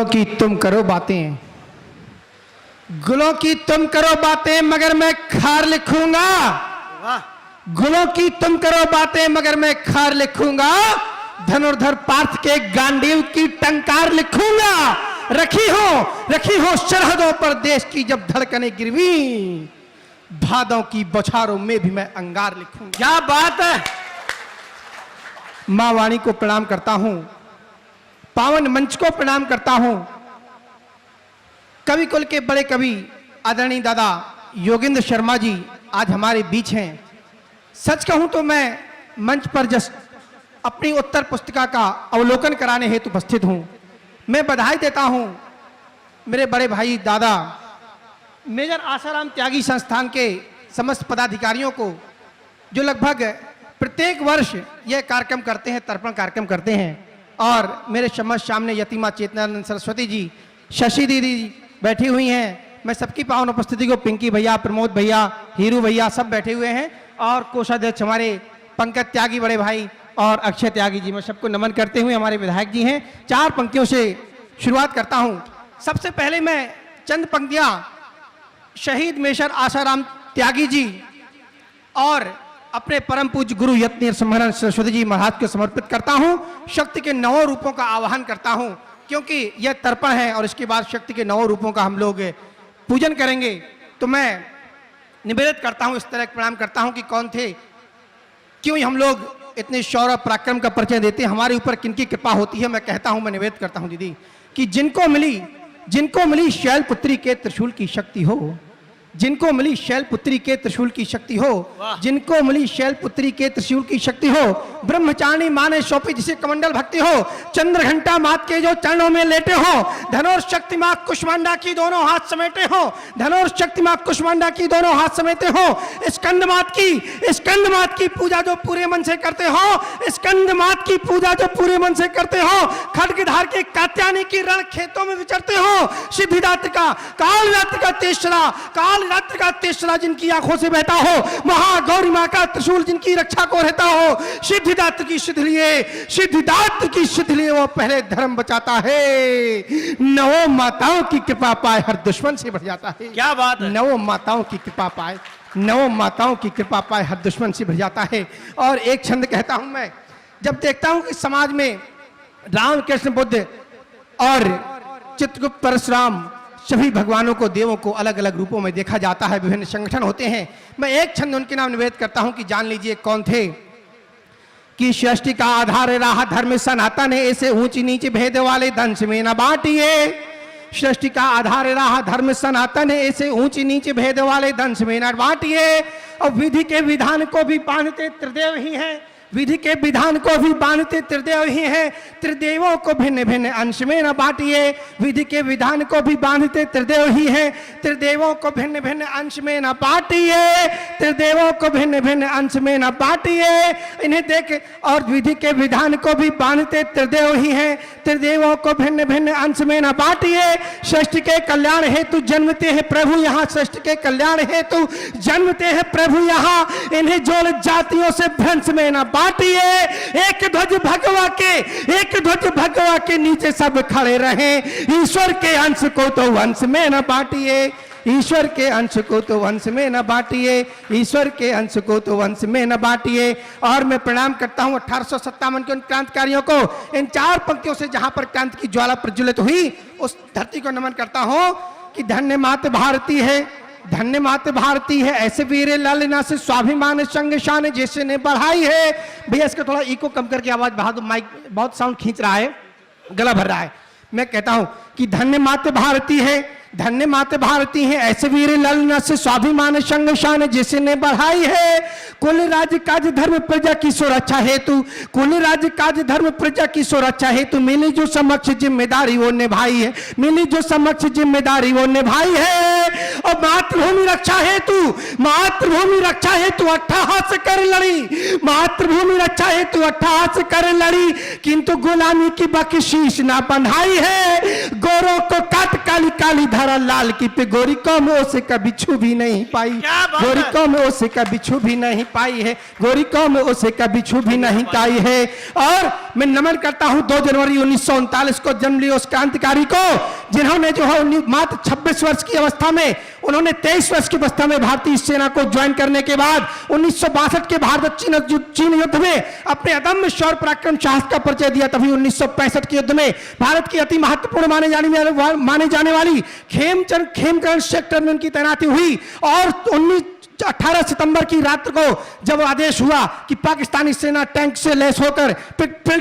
की तुम करो बातें, गुलों की तुम करो बातें मगर मैं खार लिखूंगा। गुलों की तुम करो बातें मगर मैं खार लिखूंगा। धनुर्धर पार्थ के गांडीव की टंकार लिखूंगा। रखी हो सरहदों पर देश की जब धड़कने गिरवी, भादों की बौछारों में भी मैं अंगार लिखूंगा। क्या बात है। मां वाणी को प्रणाम करता हूं, पावन मंच को प्रणाम करता हूं। कवि कुल के बड़े कवि आदरणीय दादा योगेंद्र शर्मा जी आज हमारे बीच हैं। सच कहूं तो मैं मंच पर जस्ट अपनी उत्तर पुस्तिका का अवलोकन कराने हेतु उपस्थित हूं। मैं बधाई देता हूं मेरे बड़े भाई दादा मेजर आसाराम त्यागी संस्थान के समस्त पदाधिकारियों को, जो लगभग प्रत्येक वर्ष यह कार्यक्रम करते हैं, तर्पण कार्यक्रम करते हैं। और मेरे सामने यतिमा चेतनानंद सरस्वती जी, शशि दीदी बैठी हुई हैं। मैं सबकी पावन उपस्थिति को, पिंकी भैया, प्रमोद भैया, हीरू भैया सब बैठे हुए हैं। और कोषाध्यक्ष हमारे पंकज त्यागी बड़े भाई और अक्षय त्यागी जी, मैं सबको नमन करते हुए हमारे विधायक जी हैं। 4 पंक्तियों से शुरुआत करता हूं। सबसे पहले मैं चंद पंक्तियां शहीद मेजर आसाराम त्यागी जी और अपने परम पूज्य गुरु यत्न सम्मेलन सरस्वती जी महाराज को समर्पित करता हूं। शक्ति के 9 रूपों का आवाहन करता हूं, क्योंकि यह तर्पण है और इसके बाद शक्ति के 9 रूपों का हम लोग पूजन करेंगे। तो मैं निवेदन करता हूं, इस तरह प्रणाम करता हूं कि कौन थे, क्यों हम लोग इतने शौर्य पराक्रम का परिचय देते हैं, हमारे ऊपर किनकी कृपा होती है। मैं कहता हूं, मैं निवेदन करता हूं दीदी कि जिनको मिली शैलपुत्री के त्रिशूल की शक्ति हो, जिनको मिली शैलपुत्री के त्रिशूल की शक्ति हो, जिनको मिली शैलपुत्री के त्रिशूल की शक्ति हो, ब्रह्मचारिणी मां ने सौंपी जिसे कमंडल भक्ति हो, चंद्रघंटा मात के जो चरणों में लेटे हो, धनुष शक्ति मां कुष्मांडा की दोनों हाथ समेटे हो, धनुष शक्ति मां कुष्मांडा की दोनों हाथ समेटे हो, स्कंद मात की पूजा जो पूरे मन से करते हो, स्कंद मात की पूजा जो पूरे मन से करते हो, खड्गधार के कात्यायनी की रण खेतों में विचरते हो, सिद्धिदात्र का काल रात्रि का तेसरा जिनकी आंखों से बहता हो, महागौरी मां का त्रिशूल जिनकी रक्षा को रहता हो, सिद्धिदात्र की सिद्ध लिए वो पहले धर्म बचाता है। 9 माताओं की कृपा पाए हर दुश्मन से बढ़ जाता है। क्या बात है। 9 माताओं की कृपा पाए, 9 माताओं की कृपा पाए हर दुश्मन से बढ़ जाता है। और एक छंद कहता हूं मैं, जब देखता हूं कि समाज में राम कृष्ण बुद्ध और चित्रगुप्त परशुराम सभी भगवानों को, देवों को अलग अलग रूपों में देखा जाता है, विभिन्न संगठन होते हैं। मैं एक छंद उनके नाम निवेदन करता हूं कि जान लीजिए कौन थे। कि सृष्टि का आधार रहा धर्म सनातन है, ऐसे ऊंची नीचे भेद वाले दंश में न बांटिए। सृष्टि का आधार रहा धर्म सनातन है, ऐसे ऊंची नीचे भेद वाले दंश में न बांटिए। और विधि के विधान को भी बांधते त्रिदेव ही हैं, विधि के विधान को भी बांधते त्रिदेव ही हैं, त्रिदेवों को भिन्न भिन्न अंश में न बांटिए। विधि के विधान को भी बांधते त्रिदेव ही हैं, त्रिदेवों को भिन्न भिन्न अंश में न बांटिए, त्रिदेवों को भिन्न भिन्न अंश में न बांटिए। इन्हें देख, और विधि के विधान को भी बांधते त्रिदेव ही हैं, त्रिदेवों को भिन्न भिन्न अंश में न बांटिए। सृष्टि के कल्याण हेतु जन्मते हैं प्रभु यहाँ, सृष्टि के कल्याण हेतु जन्मते हैं प्रभु यहाँ, इन्हें जोड़ जातियों से भ्रंश में न बांटिए। एक ध्वज भगवा के नीचे सब खड़े रहें, ईश्वर के अंश को तो वंश में न बांटिए, ईश्वर के अंश को तो वंश में न बांटिए, ईश्वर के अंश को तो वंश में न बांटिए। और मैं प्रणाम करता हूं 1857 के उन क्रांतिकारियों को, इन 4 पंक्तियों से जहां पर क्रांति की ज्वाला प्रज्वलित हुई, उस धरती को नमन करता हूं कि धन्य मात भारती है, धन्य मात भारती है, ऐसे वीर लालना से स्वाभिमान संग शान जैसे ने बढ़ाई है। भैया इसका थोड़ा इको कम करके आवाज बढ़ा दो, माइक बहुत साउंड खींच रहा है, गला भर रहा है। मैं कहता हूं कि धन्य मात भारती है, धन्य मात भारती है, ऐसे वीर लालना से स्वाभिमान संग शान जिसने बढ़ाई है। कुल राज्य काज धर्म प्रजा की सुरक्षा हेतु, कुल राज्य काज धर्म प्रजा की सुरक्षा हेतु मिली जो समक्ष जिम्मेदारी वो निभाई है, मिली जो समक्ष जिम्मेदारी वो निभाई है। और मातृभूमि रक्षा हेतु अट्टहास कर लड़ी, मातृभूमि रक्षा हेतु अट्टहास कर लड़ी, किंतु गुलामी की बख्शीश ना बंधाई है। गोरों को काट काली काली धारा लाल की पे गोरी कौम उसे कभी छू भी नहीं पाई, गोरी कौम उसे कभी छू भी नहीं पाई है, गोरी कौम उसे कभी छू भी नहीं पाई है। और मैं नमन करता हूं 2 जनवरी 1939 को जन्म लिया उस क्रांतिकारी को, जिन्होंने जो है मात्र 26 वर्ष की अवस्था में, उन्होंने 23 वर्ष की अवस्था में भारतीय सेना को ज्वाइन करने के बाद 1962 के भारत चीन युद्ध में अपने अदम्य शौर्य पराक्रम साहस का परिचय दिया। तभी 1965 के युद्ध में भारत की अति महत्वपूर्ण माने जाने वाली खेमकरण सेक्टर में उनकी तैनाती हुई। और 18 सितंबर की रात को जब आदेश हुआ कि पाकिस्तानी सेना टैंक से लैस होकर पिल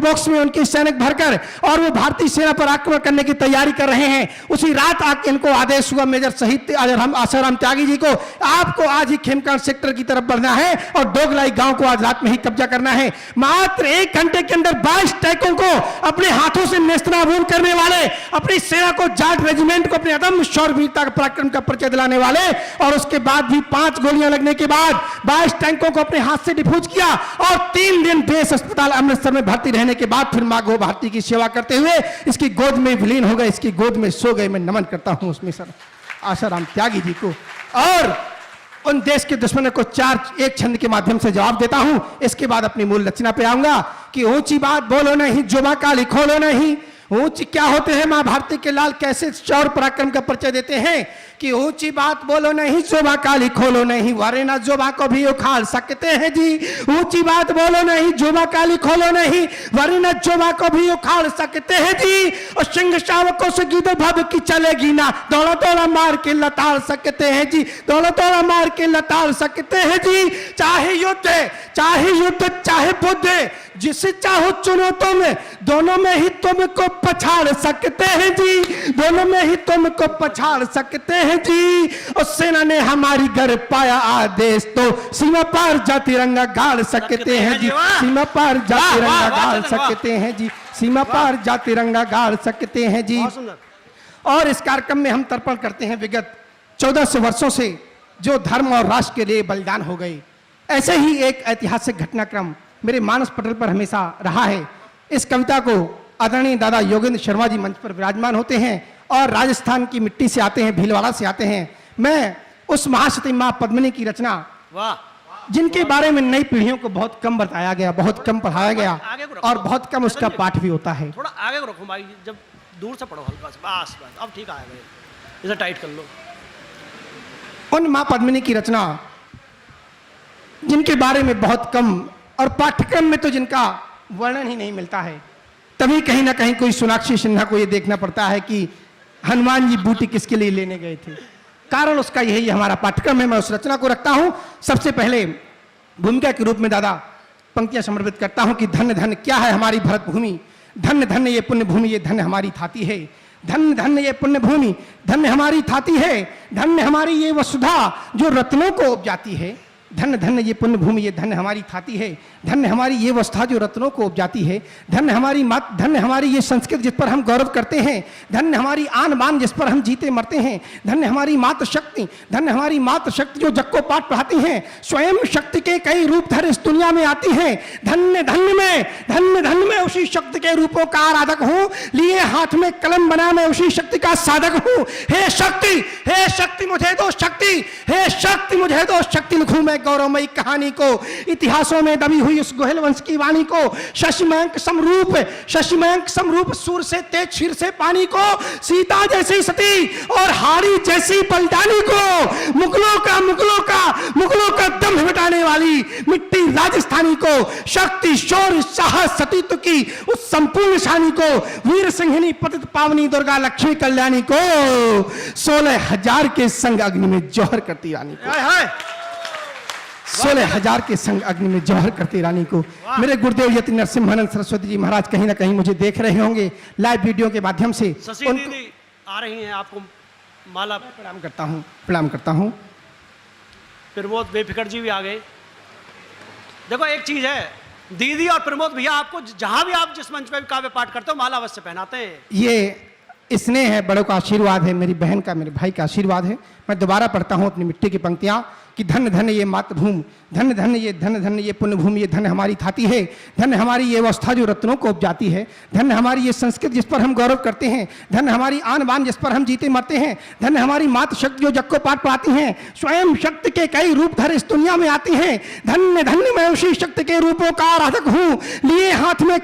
बॉक्स में उनके सैनिक भरकर और वो भारतीय सेना पर आक्रमण करने की तैयारी कर रहे हैं, उसी रात इनको आदेश हुआ मेजर शहीद आसाराम त्यागी जी को, आपको आज ही खेमकांड सेक्टर की तरफ बढ़ना है और डोगलाई गांव को आज रात में ही कब्जा करना है। मात्र 1 घंटे के अंदर 22 टैंकों को अपने हाथों से नेस्तनाबूद करने वाले, अपनी सेना को जाट रेजिमेंट को अपने अदम्य शौर्य वीरता पराक्रम का परिचय दिलाने वाले, और उसके बाद भी 5 गोलियां लगने के बाद 22 टैंकों को अपने हाथ से डिफ्यूज किया और 3 दिन बेस अस्पताल अमृतसर में भर्ती रहने के बाद फिर मां गो भारती की सेवा करते हुए इसकी गोद में विलीन हो गए, इसकी गोद में सो गए। मैं नमन करता हूं उसमें सर आसाराम त्यागी जी को। और उन देश के दुश्मनों को 1 छंद के माध्यम से जवाब देता हूं, इसके बाद अपनी मूल रचना पे आऊंगा कि ऊंची बात बोलो नहीं, जुबा का लिखोलो नहीं। ऊंची क्या होते हैं मां भारती के लाल, कैसे शौर्य पराक्रम का परिचय देते हैं कि ऊंची बात बोलो नहीं, जोबा काली खोलो नहीं, वरना जोबा को भी उखाड़ सकते हैं जी। ऊंची बात बोलो नहीं, जोबा काली खोलो नहीं, वरना जोबा को भी उखाड़ सकते हैं जी। और सिंह शावकों से गीदड़ भव की चलेगी ना, दौड़ा दौड़ा मार के लताड़ सकते हैं जी, दौड़ा दौड़ा मार के लताड़ सकते हैं जी। चाहे युद्ध चाहे बुद्ध, जिसे चाहो चुनो तुम, दोनों में ही तुमको पछाड़ सकते हैं जी, दोनों में ही तुमको पछाड़ सकते हैं जी। और सेना ने हमारी घर पाया आदेश तो सीमा पार जा तिरंगा गाड़ सकते हैं जी, सीमा पार जा तिरंगा गाड़ सकते हैं जी, सीमा पार जा तिरंगा गाड़ सकते हैं जी। और इस कार्यक्रम में हम तर्पण करते हैं विगत 1400 वर्षों से जो धर्म और राष्ट्र के लिए बलिदान हो गए। ऐसे ही एक ऐतिहासिक घटनाक्रम मेरे मानस पटल पर हमेशा रहा है। इस कविता को आदरणीय दादा योगेंद्र शर्मा जी मंच पर विराजमान होते हैं और राजस्थान की मिट्टी से आते हैं, भीलवाड़ा से आते हैं। मैं उस महासती मां पद्मिनी की रचना, जिनके बारे में नई पीढ़ियों को बहुत कम बताया गया, बहुत कम पढ़ाया गया और बहुत कम उसका पाठ भी होता है। थोड़ा आगे को रखो भाई, जब दूर से पढ़ो हल्का से, बस अब ठीक आएगा, इसे टाइट कर लो। उन मां पद्मिनी की रचना जिनके बारे में बहुत कम और पाठ्यक्रम में तो जिनका वर्णन ही नहीं मिलता है, तभी कहीं ना कहीं कोई सोनाक्षी सिन्हा को यह देखना पड़ता है कि हनुमान जी बूटी किसके लिए लेने गए थे। कारण उसका यही हमारा पाठ्यक्रम है। मैं उस रचना को रखता हूं। सबसे पहले भूमिका के रूप में दादा पंक्तियां समर्पित करता हूं कि धन्य धन्य क्या है हमारी भरत भूमि, धन्य धन्य ये पुण्य भूमि, ये धन्य हमारी थाती है, धन्य धन्य ये पुण्य भूमि, धन्य हमारी थाती है, धन्य हमारी ये वसुधा जो रत्नों को उपजाती है, धन्य धन्य ये पुण्य भूमि, ये धन्य हमारी थाती है, धन्य हमारी ये अवस्था जो रत्नों को उपजाती है, धन्य हमारी मात, धन्य हमारी ये संस्कृति जिस पर हम गौरव करते हैं, धन्य हमारी आन बान जिस पर हम जीते मरते हैं, धन्य हमारी मातृशक्ति, धन्य हमारी मातृशक्ति जो जग को पाठ पढ़ाती हैं, स्वयं शक्ति के कई रूप धर इस दुनिया में आती हैं। धन्य धन्य में उसी शक्ति के रूपों का आराधक हूँ, लिए हाथ में कलम बना मैं उसी शक्ति का साधक हूँ। हे शक्ति मुझे दो शक्ति, हे शक्ति मुझे दो शक्ति, लिखूं मैं गौरवमयी कहानी को, इतिहासों में दबी हुई उस गोहिल वंश की वाणी को, शशिमयंक समरूप सूर से तेज क्षीर से पानी को, सीता जैसी सती और हारी जैसी बलिदानी को, मुगलों का दम मिटाने वाली मिट्टी राजस्थानी को, शक्ति शौर्य साहस सतीत्व की उस संपूर्ण निशानी को, वीर सिंहिनी पतित पावनी दुर्गा लक्ष्मी कल्याणी को, 16,000 के संग अग्नि में जौहर करती रानी को, 16,000 के संग अग्नि में जौहर करती रानी को। मेरे गुरुदेव यति नरसिम्हानंद सरस्वती जी महाराज कहीं ना कहीं मुझे देख रहे होंगे लाइव वीडियो के माध्यम से। शशि दीदी आ रही हैं, आपको माला प्रणाम करता हूं। प्रमोद बेफिकर जी भी आ गए। देखो एक चीज है, दीदी और प्रमोद भैया आपको जहां भी आप जिस मंच पे भी काव्य पाठ करते हो माला अवश्य पहनाते हैं। ये स्नेह है, बड़ों का आशीर्वाद है, मेरी बहन का, मेरे भाई का आशीर्वाद है। मैं दोबारा पढ़ता हूं अपनी मिट्टी की पंक्तियां कि धन्य धन्य ये मातृभूमि, धन्य धन्य ये पुण्यभूमि, ये धन्य हमारी थाती है, धन्य हमारी ये अवस्था जो रत्नों को उपजाती है, धन्य हमारी ये संस्कृति जिस पर हम गौरव करते हैं, धन्य हमारी आन बान जिस पर हम जीते मरते हैं, धन्य हमारी मातृशक्ति जो जग को पाठ पढ़ाती हैं, स्वयं शक्ति के कई रूप धर इस दुनिया में आती हैं। धन्य धन्य मैं उसी शक्ति के रूपों का आराधक हूँ, लिए हाथ में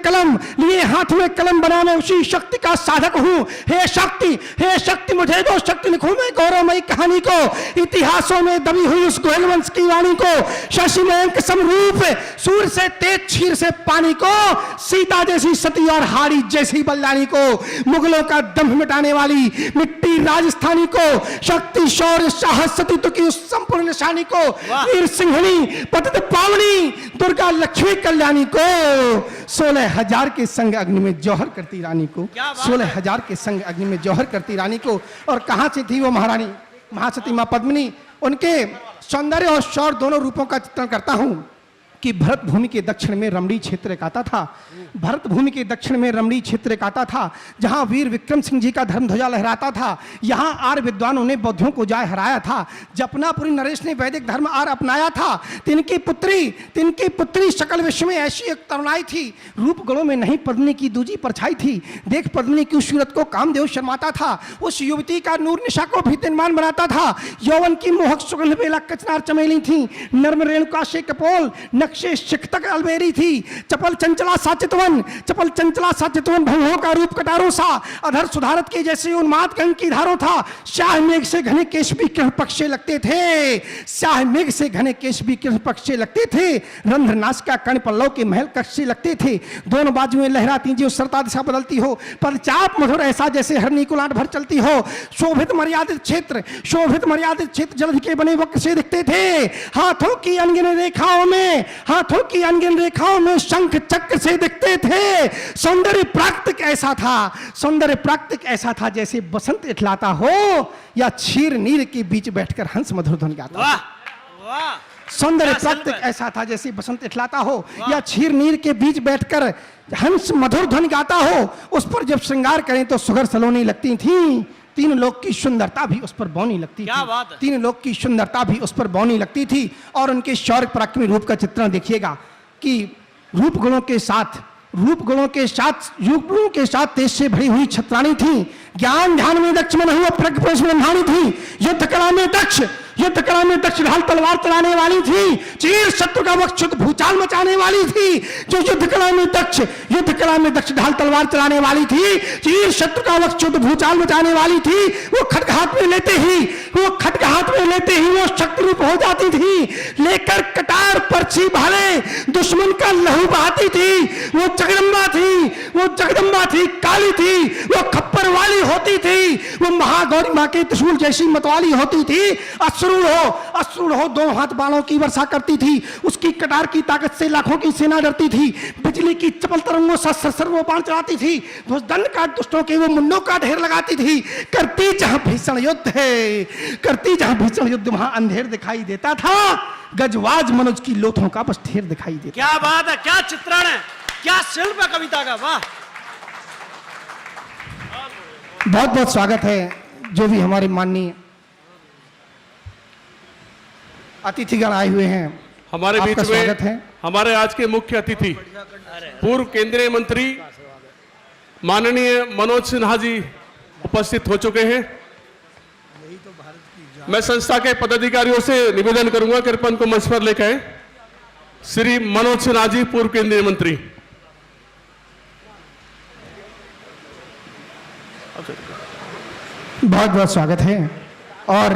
कलम बना मैं उसी शक्ति का साधक हूँ। हे शक्ति मुझे दो शक्ति लिखूं मैं गौरवमयी कहानी को, इतिहासों में दबी हुई उस गोयल वंश की वाणी को, शशि मयंक समरूप सूर्य से तेज क्षीर से पानी को, सीता जैसी सती और हाड़ी जैसी बलिदानी को, मुगलों का दम्भ मिटाने वाली मिट्टी राजस्थानी को, शक्ति शौर्य साहस सतीत्व की उस संपूर्ण निशानी को, वीर सिंहनी पतित पावनी दुर्गा लक्ष्मी कल्याणी को, 16,000 के संग अग्नि में जौहर करती रानी को, 16,000 के संग अग्नि में जौहर करती रानी को। और कहां से थी वो महारानी महासती मां पद्मिनी? उनके सौंदर्य और शौर्य दोनों रूपों का चित्रण करता हूं कि भरत भूमि के दक्षिण में रमणी क्षेत्र एक आता था, भरत भूमि के दक्षिण में रमणी क्षेत्र एक आता था, जहां वीर विक्रम सिंह जी का धर्म ध्वजा लहराता था, यहां आर्य विद्वानों ने बौद्धों को जाय हराया था, जपनापुरी नरेश ने वैदिक धर्म आर्य अपनाया था। तिनकी पुत्री सकल विश्व में ऐसी एक तरुणाई थी, रूप गुणों में नहीं पद्मिनी की दूजी परछाई थी, देख पद्मिनी की सूरत को कामदेव शर्माता था, उस युवती का नूर निशा को भी दिनमान बनाता था, यौवन की मोहक सुगंध बेला कचनार चमेली थी, नर्म रेणुका से कपोल नक्शे शिख तक अलबेरी थी, चपल चंचला साचितवन भवों का रूप कटारों सा, अधर सुधारत के जैसे उन्माद गंग की धारों था, शाह मेघ से घने केश भी किरण पक्षे लगते थे, शाह मेघ से घने केश भी किरण पक्षे लगते थे, रंध्र नासिका कर्ण पल्लव के महल कक्षे लगते थे, दोनों बाजुएं लहराती जो सरता दिशा बदलती हो, पदचाप मधुर ऐसा जैसे हरनी को लाट भर चलती हो, शोभित मर्यादित क्षेत्र जलधि के बने वक्र से दिखते थे, हाथों की अनगिन रेखाओं में शंख चक्र से दिखते थे, सौंदर्य प्राकृतिक ऐसा था जैसे बसंत इठलाता हो या क्षीर नीर के बीच बैठकर हंस मधुर ध्वनि गाता हो। सौंदर्य प्राकृतिक ऐसा था जैसे बसंत इठलाता हो या क्षीर नीर के बीच बैठकर हंस मधुर ध्वनि गाता हो, उस पर जब श्रृंगार करें तो सुगर सलोनी लगती थी, तीन लोक की सुंदरता भी उस पर बौनी लगती थी, तीन लोक की सुंदरता भी उस पर बौनी लगती थी। और उनके शौर्य पराक्रमी रूप का चित्रण देखिएगा कि रूप गुणों के साथ तेज से भरी हुई छत्राणी थी, ज्ञान ध्यान में दक्ष मन हुआ प्रज्ञ पुरुष ब्रह्माणी थी, युद्ध कला में दक्ष ढाल तलवार चलाने वाली थी, चीर शत्रु का वक्ष भूचाल मचाने वाली थी, जो युद्ध कला में दक्ष ढाल तलवार चलाने वाली थी, चीर शत्रु का वक्ष भूचाल मचाने वाली थी, वो खड्ग हाथ में लेते ही वो शक्ति रूप हो जाती थी, लेकर कटार पर्ची भाले दुश्मन का लहू बहाती थी, वो जगदम्बा थी, काली थी, वो खप्पर वाली होती थी, वो महागौरी माँ के त्रिशूल जैसी मतवाली होती थी, अश्रूढ़ हो दो हाथ बाणों की वर्षा करती थी, उसकी कटार की ताकत से लाखों की सेना डरती थी, बिजली की चपल तरंगों से वो बाण चलाती थी, दंड का दुष्टों के वो मुंडों का ढेर लगाती थी, करती जहां भीषण युद्ध वहां अंधेर दिखाई देता था, गजवाज मनुज की लोथों का बस ढेर दिखाई देता। क्या बात है, क्या चित्रण है, क्या शिल्प है कविता का, वाह। बहुत बहुत स्वागत है जो भी हमारे माननीय अतिथिगण आए हुए हैं, हमारे बीच स्वागत है। में हमारे आज के मुख्य अतिथि पूर्व केंद्रीय मंत्री माननीय मनोज सिन्हा जी उपस्थित हो चुके हैं। मैं संस्था के पदाधिकारियों से निवेदन करूंगा कृपया उनको मंच पर लेकर आए। श्री मनोज सिन्हा जी पूर्व केंद्रीय मंत्री। बहुत बहुत स्वागत है और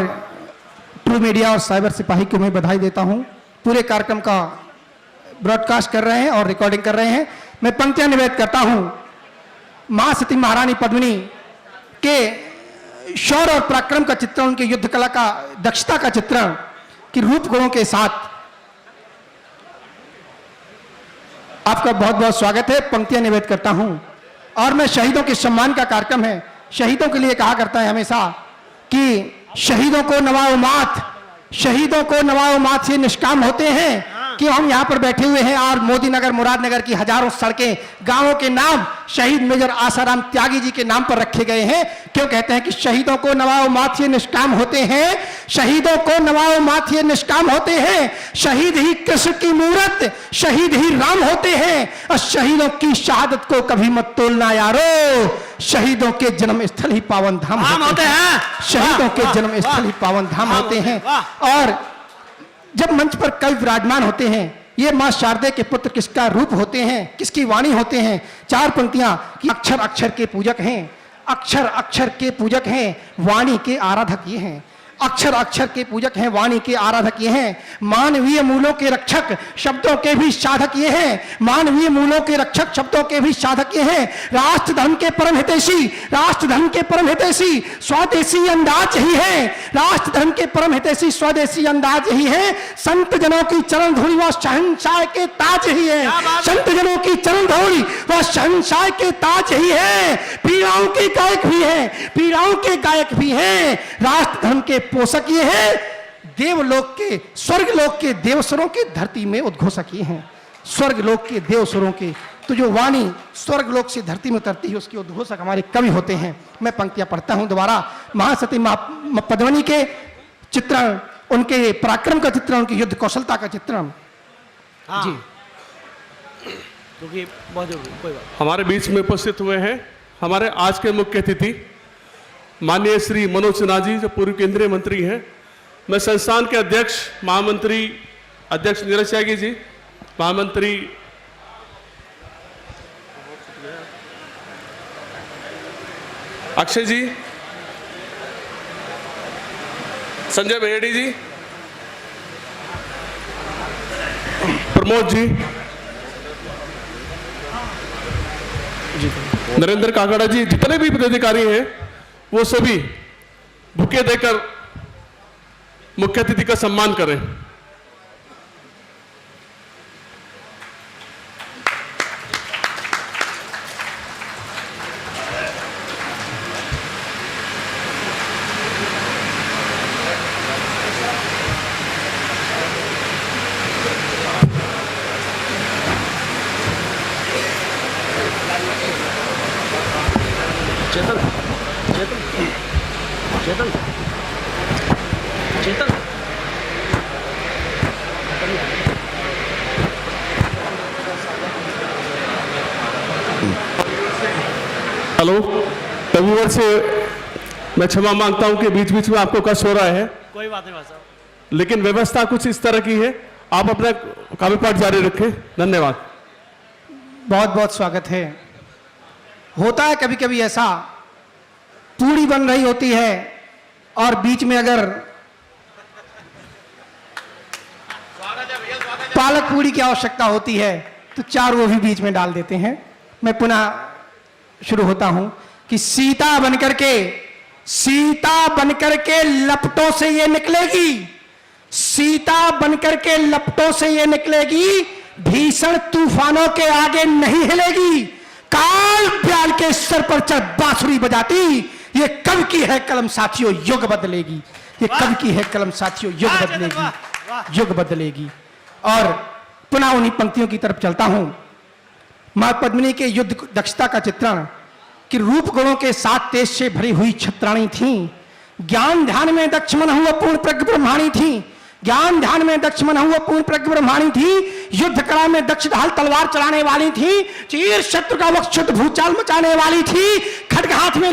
ट्रू मीडिया और साइबर सिपाही को मैं बधाई देता हूं, पूरे कार्यक्रम का ब्रॉडकास्ट कर रहे हैं और रिकॉर्डिंग कर रहे हैं। मैं पंक्तियां निवेदन करता हूं, महासती महारानी पद्मिनी के शौर्य और पराक्रम का चित्रण, उनके युद्ध कला का दक्षता का चित्रण कि रूप गुणों के साथ। आपका बहुत बहुत स्वागत है, पंक्तियां निवेदन करता हूं। और मैं शहीदों के सम्मान का कार्यक्रम है, शहीदों के लिए कहा करता है हमेशा कि शहीदों को नवाओ मात से निष्काम होते हैं, कि हम यहाँ पर बैठे हुए हैं और मोदी नगर मुरादनगर की हजारों सड़कें गांवों के नाम शहीद मेजर आसाराम त्यागी जी के नाम पर रखे गए हैं। क्यों कहते हैं कि शहीदों को नवाओ माथिए निष्काम होते हैं, शहीदों को नवाओ माथिए निष्काम होते हैं। शहीद ही कृष्ण की मूरत, शहीद ही राम होते हैं। और शहीदों की शहादत को कभी मत तोलना यारो, शहीदों के जन्म स्थल ही पावन धाम होते हैं। शहीदों के जन्म स्थल ही पावन धाम होते हैं। और जब मंच पर कवि विराजमान होते हैं, ये मां शारदे के पुत्र किसका रूप होते हैं, किसकी वाणी होते हैं। चार पंक्तियां कि अक्षर अक्षर के पूजक हैं, अक्षर अक्षर के पूजक हैं, वाणी के आराधक ये हैं। अक्षर अक्षर के पूजक हैं, वाणी के आराधक ये हैं। मानवीय मूलों के रक्षक, शब्दों के भी साधक ये हैं। मानवीय मूलों के रक्षक, शब्दों के भी साधक ये हैं। राष्ट्र धर्म के परम हितैषी, राष्ट्र धर्म के परम हितैषी स्वदेशी अंदाज ही है। राष्ट्र धर्म के परम हितैषी स्वदेशी अंदाज ही है। संत जनों की चरण धूलि व शहंशाह के ताज ही है। संत जनों की चरण धूलि व शहंशाह के ताज ही है। पीराओं के गायक भी हैं, पीराओं के गायक भी हैं। राष्ट्र धर्म के पोषक ये है। देवलोक के, स्वर्गलोक के देवसुरों के धरती में उद्घोषक ये हैं। स्वर्गलोक के देवसुरों के, तो जो वाणी स्वर्गलोक से धरती में उतरती है उसके उद्घोषक हमारे कवि होते हैं। मैं पंक्तियां पढ़ता हूं दोबारा। महासती पद्मिनी के चित्रण, उनके पराक्रम का चित्रण, उनकी युद्ध कौशलता का चित्रण। हाँ। जी क्योंकि बहुत जरूरी, कोई बात। हमारे बीच में उपस्थित हुए हैं हमारे आज के मुख्य अतिथि माननीय श्री मनोज सिन्हा जी, जो पूर्व केंद्रीय मंत्री हैं। मैं संस्थान के अध्यक्ष महामंत्री अध्यक्ष नीरज त्यागी जी, महामंत्री अक्षय जी, संजय बेहड़ी जी, प्रमोद जी, नरेंद्र काकड़ा जी, जितने भी पदाधिकारी हैं वो सभी बुके देकर मुख्य अतिथि का सम्मान करें। चेतन, चेतन, चेतन, चेतन। हेलो, रविवार से मैं क्षमा मांगता हूं कि बीच बीच में आपको कष्ट हो रहा है, कोई बात नहीं भाई साहब। लेकिन व्यवस्था कुछ इस तरह की है। आप अपना काव्य पाठ जारी रखें। धन्यवाद। बहुत बहुत स्वागत है। होता है कभी कभी ऐसा, पूड़ी बन रही होती है और बीच में अगर पालक पूड़ी की आवश्यकता होती है तो चार वो भी बीच में डाल देते हैं। मैं पुनः शुरू होता हूं कि सीता बनकर के लपटों से ये निकलेगी, सीता बनकर के लपटों से ये निकलेगी, भीषण तूफानों के आगे नहीं हिलेगी। काल प्याल के सर पर चढ़ बांसुरी बजाती, ये कब की है कलम साथियों, युग बदलेगी। ये कब की है कलम साथियों, युग बदलेगी, युग बदलेगी। और पुनः उन्हीं पंक्तियों की तरफ चलता हूं। मां पद्मिनी के युद्ध दक्षता का चित्रण कि रूप गुणों के साथ तेज से भरी हुई छत्राणी थी। ज्ञान ध्यान में दक्ष मन हुआ पूर्ण प्रज्ञ ब्रह्माणी थी। ज्ञान ध्यान में दक्ष मन हुआ पूर्ण प्रज्ञ ब्रह्माणी थी। युद्ध कला में दक्ष ढाल तलवार चलाने वाली थी। चीर शत्रु का वक्त शुद्ध भूचाल मचाने वाली थी। खड्ग हाथ में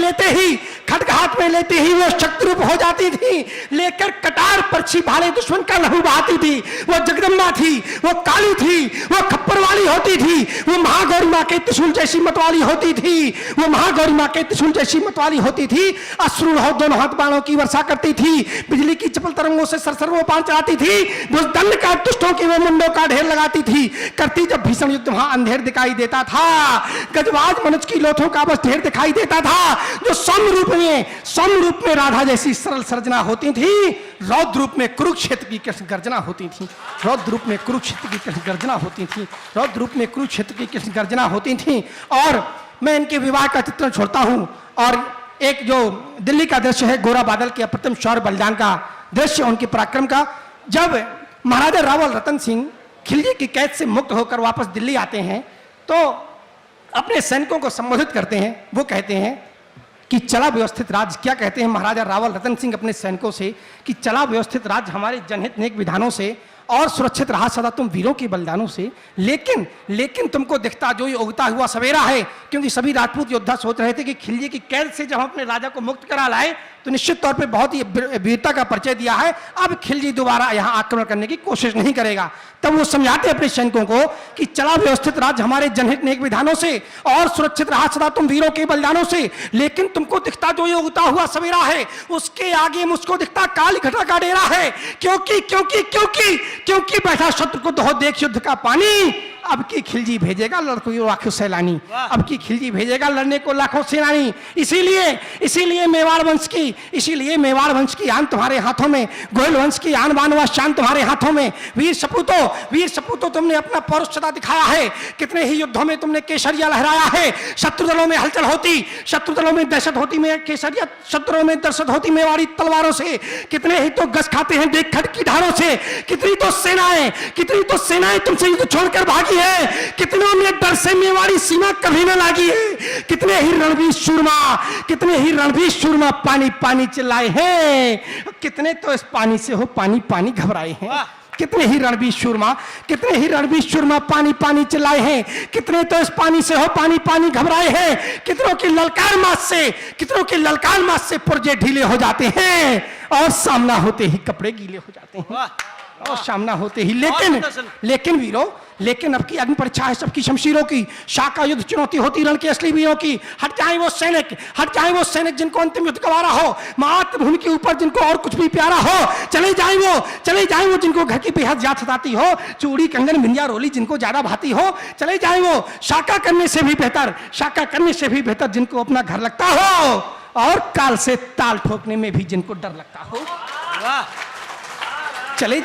लेते ही वो शक्ति रूप हो जाती थी। लेकर कटार परछी भाले दुश्मन का लहू बहाती थी। वो जगदम्बा थी, वो काली थी, वो खप्पर वाली होती थी। वो महागौरी मां के त्रिशूल जैसी मतवाली होती थी। वो महागौरी मां के त्रिशूल जैसी मतवाली होती थी। अश्रु दोनों हाथ बाणों की वर्षा करती थी। बिजली की चपल तरंगों से सरसर वो पान चलाती थी। दंड का दुष्टों के वो मुंडों का ढेर लगाती थी। करती जब भीषण युद्ध वहां अंधेर दिखाई देता था। गजवाज मनुष्य की लोथों का बस ढेर दिखाई देता था। जो सम रूप में राधा जैसी सरल सर्जना होती थी। रौद्र रूप में कुरुक्षेत्र की कृष्ण गर्जना होती थी। रौद्र रूप में कुरुक्षेत्र की कृष्ण गर्जना होती थी। रौद्र रूप में कुरुक्षेत्र की कृष्ण गर्जना होती थी। और मैं इनके विवाह का चित्रण छोड़ता हूं। और एक जो दिल्ली का दृश्य है, गोरा बादल के अप्रतिम शौर्य बलिदान का दृश्य, उनके पराक्रम का। जब महाराजा रावल रतन सिंह खिलजी की कैद से मुक्त होकर वापस दिल्ली आते हैं तो अपने सैनिकों को संबोधित करते हैं। वो कहते हैं कि चला व्यवस्थित राज्य, क्या कहते हैं महाराजा रावल रतन सिंह अपने सैनिकों से कि चला व्यवस्थित राज्य हमारे जनहित नेक विधानों से और सुरक्षित रहा सदा तुम वीरों के बलिदानों से। लेकिन तुमको दिखता जो ये उगता हुआ सवेरा है, क्योंकि सभी राजपूत योद्धा सोच रहे थे कि खिलजी की कैद से जब हम अपने राजा को मुक्त करा लाए तो निश्चित तौर पे बहुत ही वीरता का परिचय दिया है, अब खिलजी दोबारा यहाँ आक्रमण करने की कोशिश नहीं करेगा। तब वो समझाते अपने सैनिकों को कि चला व्यवस्थित राज्य हमारे जनहित नेक विधानों से और सुरक्षित रहा सदा तुम वीरों के बलिदानों से। लेकिन तुमको दिखता जो ये उगता हुआ सवेरा है, उसके आगे मुझको दिखता काली घटा का डेरा है। क्योंकि बैठा शत्रु को दहो देख युद्ध का पानी, अब की खिलजी भेजेगा लड़कों लाखों सैलानी, अब की खिलजी भेजेगा लड़ने को लाखों सेनानी। इसीलिए मेवाड़ वंश की आन तुम्हारे हाथों में, गोयल वंश की आन बान व शान तुम्हारे हाथों में। वीर सपूतो तुमने अपना पौरुष सदा दिखाया है, कितने ही युद्धों में तुमने केसरिया लहराया है। शत्रु दलों में हलचल होती, शत्रु दलों में दहशत होती में केसरिया, शत्रुओं में दहशत होती मेवाड़ी तलवारों से। कितने ही तो गस खाते हैं देख खट की धारों से। कितनी तो सेनाएं तुमसे युद्ध छोड़कर भागी है, कितनों में डर से मेवाड़ी सीमा कभी न लागी है। कितने ही रणवीर शूरमा पानी पानी चिल्लाए हैं, कितने तो इस पानी से हो पानी पानी घबराए हैं। कितने ही रणवीर शूरमा पानी पानी चिल्लाए हैं, कितने तो इस पानी से हो पानी पानी घबराए हैं। कितनों की ललकार मास से पुर्जे ढीले हो जाते हैं और सामना होते ही कपड़े गीले हो जाते हैं। और सामना होते ही लेकिन वीरों, लेकिन अब की अग्नि परीक्षा है सबकी शमशीरों की। शाका युद्ध चुनौती होती रण के असली वीरों की। हट जाए वो सैनिक जिनको अंतिम युद्ध गवारा हो, मातृभूमि के ऊपर जिनको और कुछ भी प्यारा हो। चले जाए वो जिनको घर की बेहद याद सताती हो, चूड़ी कंगन बिंदिया रोली जिनको ज्यादा भाती हो। चले जाए वो शाका करने से भी बेहतर जिनको अपना घर लगता हो, और काल से ताल ठोकने में भी जिनको डर लगता हो। चले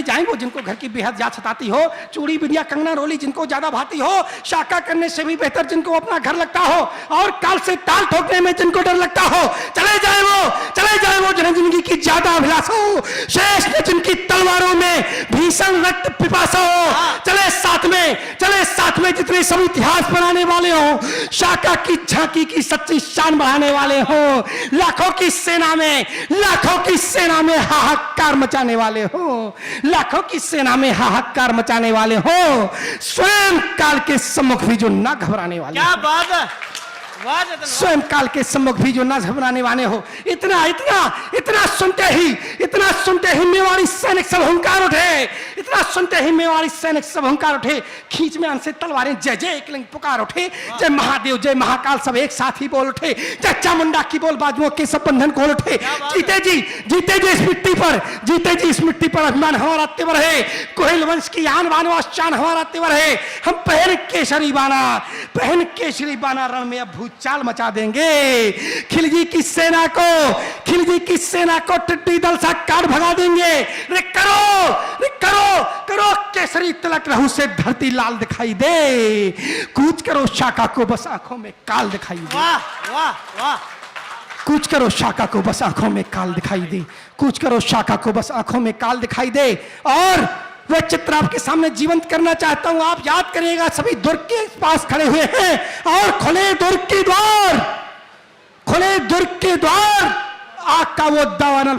जाएं वो जिनको घर की बेहद याद सताती हो, चूड़ी बिंदिया कंगना रोली जिनको ज्यादा भाती हो। शाका करने से भी बेहतर जिनको अपना घर लगता हो, और काल से ताल ठोकने में जिनको डर लगता हो। चले जाएं वो जिन्हें जिंदगी की ज्यादा अभिलाषा हो, शेष ने जिनकी तलवारों में भीषण रक्त पिपासा हो। चले साथ में जितने सब इतिहास बनाने वाले हो, शाका की झांकी की सच्ची शान बढ़ाने वाले हो। लाखों की सेना में हाहाकार मचाने वाले हो, स्वयं काल के सम्मुख भी जो ना घबराने वाले। क्या बात है, स्वयं काल के सम्मुख भी जो ना घबराने वाले हो। इतना सुनते ही मेवाड़ी सैनिक सब हुंकार उठे। खींच में से तलवारें जय जय एकलिंग पुकार उठे। जय महादेव जय महाकाल सब एक साथ ही बोल उठे। जय चामुंडा की बोल बाजुओं के सब बंधन खोल उठे। जीते जी इस मिट्टी पर अभिमान हमारा तिवर है। कोयल वंश की आन बान व शान हमारा तिवर है। हम पहन केसरी बाना रण में अब चाल मचा देंगे। खिलजी की सेना को टिड्डी दल सा काट भगा देंगे। रे करो केसरी तिलक रहू से धरती लाल दिखाई दे। कूच करो शाका को बस आंखों में काल दिखाई दे। वाह कूच करो शाका को बस आंखों में काल दिखाई दे। और वह चित्र आपके सामने जीवंत करना चाहता हूं। आप याद करिएगा, सभी दुर्ग के पास खड़े हुए हैं और खुले दुर्ग के द्वार आग का वो दावानल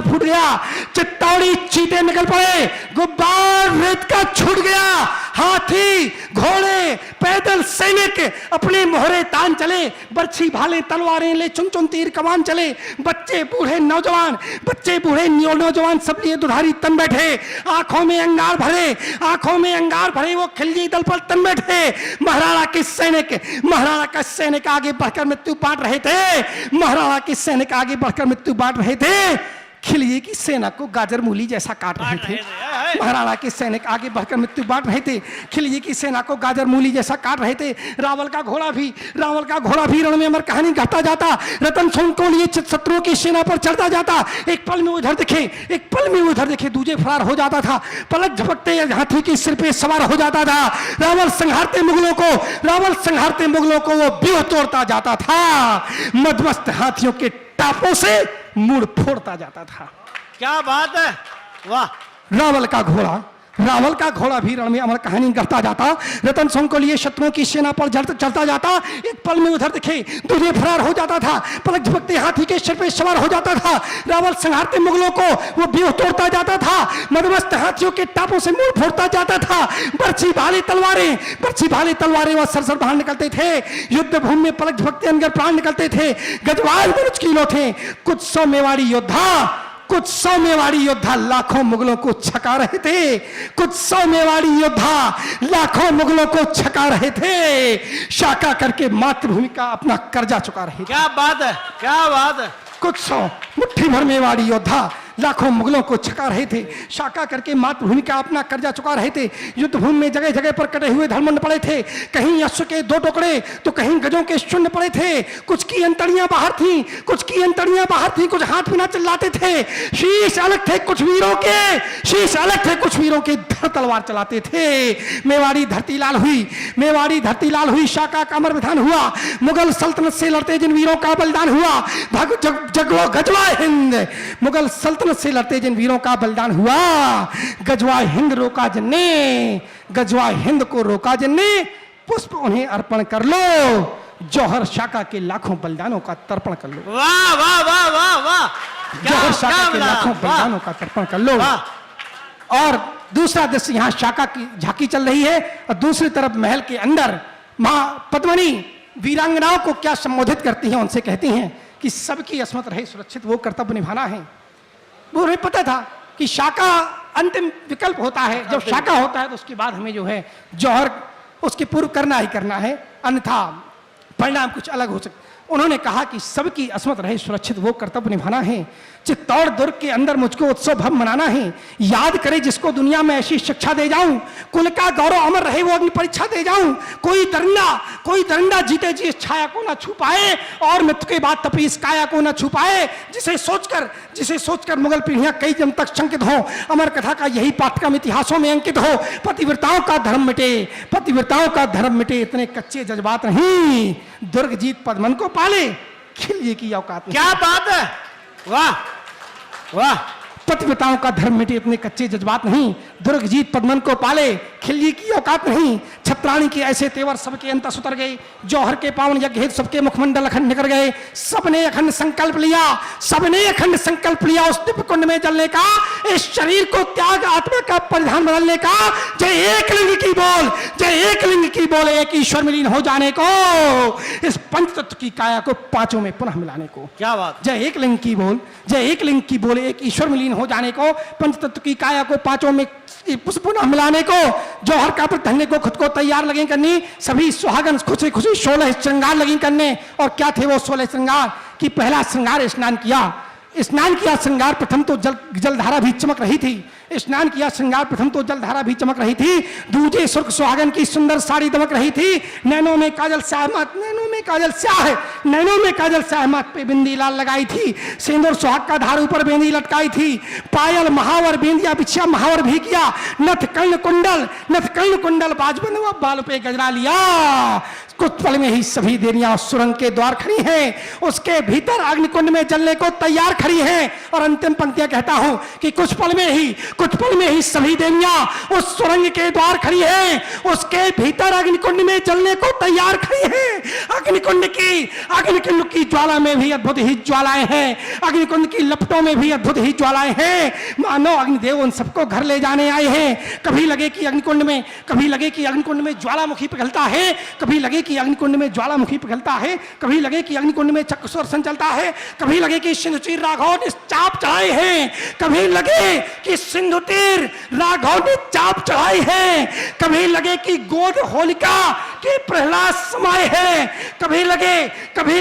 फूट गया। चित्तौड़ी चीते निकल पड़े, गुब्बार रेत का छूट गया। हाथी घोड़े पैदल सैनिक अपने मोहरे तान चले। बर्छी भाले तलवारें ले चुन तीर कमान चले। बच्चे बूढ़े नौजवान सब लिए दुधारी तन बैठे। आंखों में अंगार भरे वो खिलजी दल पर तन बैठे। महाराणा का सैनिक आगे बढ़कर मृत्यु बांट रहे थे। खिलजी की सेना को गाजर मूली जैसा काट रहे थे। महाराणा के सैनिक आगे बढ़कर मृत्यु बांट रहे थे। खिलजी की सेना को गाजर मूली जैसा काट रहे थे। रावल का घोड़ा भी रण में अमर कहानी गाता जाता। रतन सोम को लिए शत्रुओं की सेना पर चढ़ता जाता। एक पल में उधर दिखे दूजे फरार हो जाता था। पलक झपकते हाथी के सिर पे सवार हो जाता था। रावल संहारते मुगलों को वो व्यूह तोड़ता जाता था। मदमस्त हाथियों के टापों से मुड़ फोड़ता जाता था। क्या बात है। वाह रावल का घोड़ा भी रण में अमर कहानी करता जाता, रतन सिंह को लिए शत्रुओं की सेना पर चलता जाता, एक पल में उधर दिखे दूल्हे फरार हो जाता था, पलक झपकते हाथी के सिर पे सवार हो जाता था, रावल संहारते मुगलों को वो व्यूह तोड़ता जाता था, मदमस्त हाथियों के टापों से मुंह फोड़ता जाता था, बर्छी भाले तलवारें वह सरसर बाहर निकलते थे, युद्ध भूमि में पलक झपकते अंदर प्राण निकलते थे, गजवाल मनुज किलो थे, कुछ सौ मेवाड़ी योद्धा लाखों मुगलों को छका रहे थे, शाका करके मातृभूमि का अपना कर्जा चुका रहे थे। क्या बात है, क्या बात है। कुछ सौ मुट्ठी भर मेवाड़ी योद्धा लाखों मुगलों को छका रहे थे, शाका करके मातृभूमि का अपना कर्जा चुका रहे थे, युद्ध भूमि में जगह जगह पर कटे हुए धलमंड पड़े थे, कहीं अश्व के 2 टुकड़े तो कहीं गजों के शून्य पड़े थे, कुछ की अंतड़ियां बाहर थीं, कुछ हाथ बिना चिल्लाते थे, शीश अलग थे कुछ वीरों के धड़ तलवार चलाते थे। मेवाड़ी धरती लाल हुई, शाका का अमर विधान हुआ, मुगल सल्तनत से लड़ते जिन वीरों का बलिदान हुआ, गजवा हिंद, मुगल सल्तनत से लड़ते जिन वीरों का बलिदान हुआ, गजवा हिंद को रोका जिनने, पुष्प उन्हें अर्पण कर लो, जौहर शाका के लाखों बलिदानों का तर्पण कर लो। वाह वाह वाह वाह वाह, जौहर शाका के लाखों बलिदानों का तर्पण कर लो। और दूसरा दृश्य यहाँ शाका की झांकी चल रही है, और दूसरी तरफ महल के अंदर मां पद्मिनी वीरांगनाओं को क्या संबोधित करती हैं, उनसे कहती हैं कि सबकी अस्मत रहे सुरक्षित वो कर्तव्य निभाना है। वो उन्हें पता था कि शाका अंतिम विकल्प होता है, जब शाका होता है तो उसके बाद हमें जो है जौहर उसके पूर्व करना ही करना है, अन्यथा परिणाम कुछ अलग हो सकता। उन्होंने कहा कि सबकी अस्मत रहे सुरक्षित वो कर्तव्य निभाना है, चित्तौड़ दुर्ग के अंदर मुझको उत्सव भव मनाना है, याद करे जिसको दुनिया में ऐसी शिक्षा दे जाऊं, कुल का गौरव अमर रहे वो अग्नि परीक्षा दे जाऊं, कोई दरिंदा जीते जी इस छाया को ना छू पाए, और मृत्यु के बाद तपी इस काया को ना छू पाए, जिसे सोचकर मुगल पीढ़ियां कई जन्म तक शंकित हो, अमर कथा का यही पाठ्यक्रम इतिहासों में अंकित हो, पतिव्रताओं का धर्म मिटे, इतने कच्चे जज्बात नहीं, दुर्ग जीत पद्मन को पाले, खिलिए की औकात नहीं। क्या बात है, वाह वाह। पतिव्रताओं का धर्म मिटे, इतने कच्चे जज्बात नहीं, दुर्ग जीत पद्मन को पाले, खिल्ली की औकात नहीं, छत्राणी के ऐसे तेवर सबके अंतस उतर गए, जौहर के पावन यज्ञ हेतु सबके मुखमंडल अखंड निकल गए, सबने अखंड संकल्प लिया उस दिव्य कुंड में जलने का, इस शरीर को त्याग आत्मा का परिधान बदलने का, जय एक लिंग की बोल एक ईश्वर मिलीन हो जाने को, इस पंच तत्व की काया को पांचों में पुनः मिलाने को। क्या बात। जय एक लिंग की बोल एक ईश्वर मिलीन हो जाने को, पंच तत्व की काया को पांचों में पुनः मिलाने को, जौहर का धरने को खुद को तैयार लगे करनी, सभी सुहागन खुशी 16 श्रृंगार लगी करने। और क्या थे वो 16 श्रृंगार कि पहला श्रृंगार स्नान किया श्रृंगार प्रथम तो जलधारा भी चमक रही थी, दूजे सुर्ख सुहागन की सुंदर साड़ी दमक रही थी, नैनों में काजल स्याह माथ पे बिंदी लाल लगाई थी, सिंदूर सुहाग का धार ऊपर बेंदी लटकाई थी, पायल महावर बेंदिया बिछिया महावर भी किया, नथ कर्ण कुंडल बाजबन व बाल पे गजरा लिया, कुछ पल में ही सभी देवियां सुरंग के द्वार खड़ी हैं, उसके भीतर अग्निकुंड में जलने को तैयार खड़ी हैं। और अंतिम पंक्तियां कहता हूं कि कुछ पल में ही सभी देवियां उस सुरंग के द्वार खड़ी हैं, उसके भीतर अग्निकुंड में जलने को तैयार खड़ी हैं। अग्निकुंड की ज्वाला में भी अद्भुत ही ज्वालाएं हैं, अग्निकुंड की लपटों में भी अद्भुत ही ज्वालाएं हैं, मानो अग्निदेव उन सबको घर ले जाने आए हैं। कभी लगे कि अग्निकुंड में ज्वालामुखी पिघलता है, कभी लगे कि अग्निकुंड में ज्वालामुखी पिघलता है, कभी लगे कि अग्निकुंड में चक्र सुदर्शन चलता है, कभी लगे कि सिंधुतीर राघव ने चाप चढ़ाए हैं, कभी लगे कि सिंधुतीर राघव ने चाप चढ़ाई है, कभी लगे कि गोद होलिका के प्रहलाद समाये हैं, कभी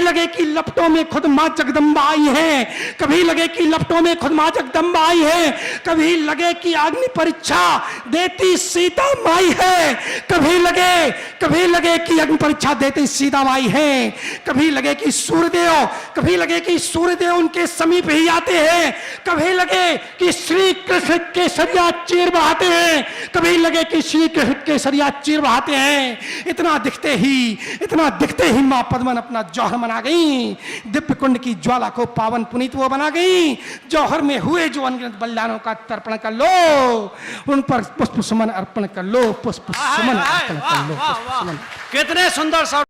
लगे कि लपटों में खुद मां जगदम्बा आई है, कभी लगे कि लपटों में खुद मां जगदम्बा आई है, कभी लगे कि अग्नि परीक्षा देती सीता माई है, कभी लगे कि अग्नि परीक्षा देती सीता माई है, कभी लगे कि सूर्यदेव उनके समीप ही आते हैं, कभी लगे कि श्री कृष्ण केसरिया चीर बहाते हैं, कभी लगे कि श्री कृष्ण केसरिया चीर बहाते हैं। इतना इतना दिखते ही मां पद्मन अपना जौहर मना गई। दिव्य कुंड की ज्वाला को पावन पुनीत वो बना गई। जौहर में हुए जो अनगिनत बलिदानों का तर्पण कर लो, उन पर पुष्प सुमन अर्पण कर लो, पुष्प सुमन अर्पण कर लो। कितने सुंदर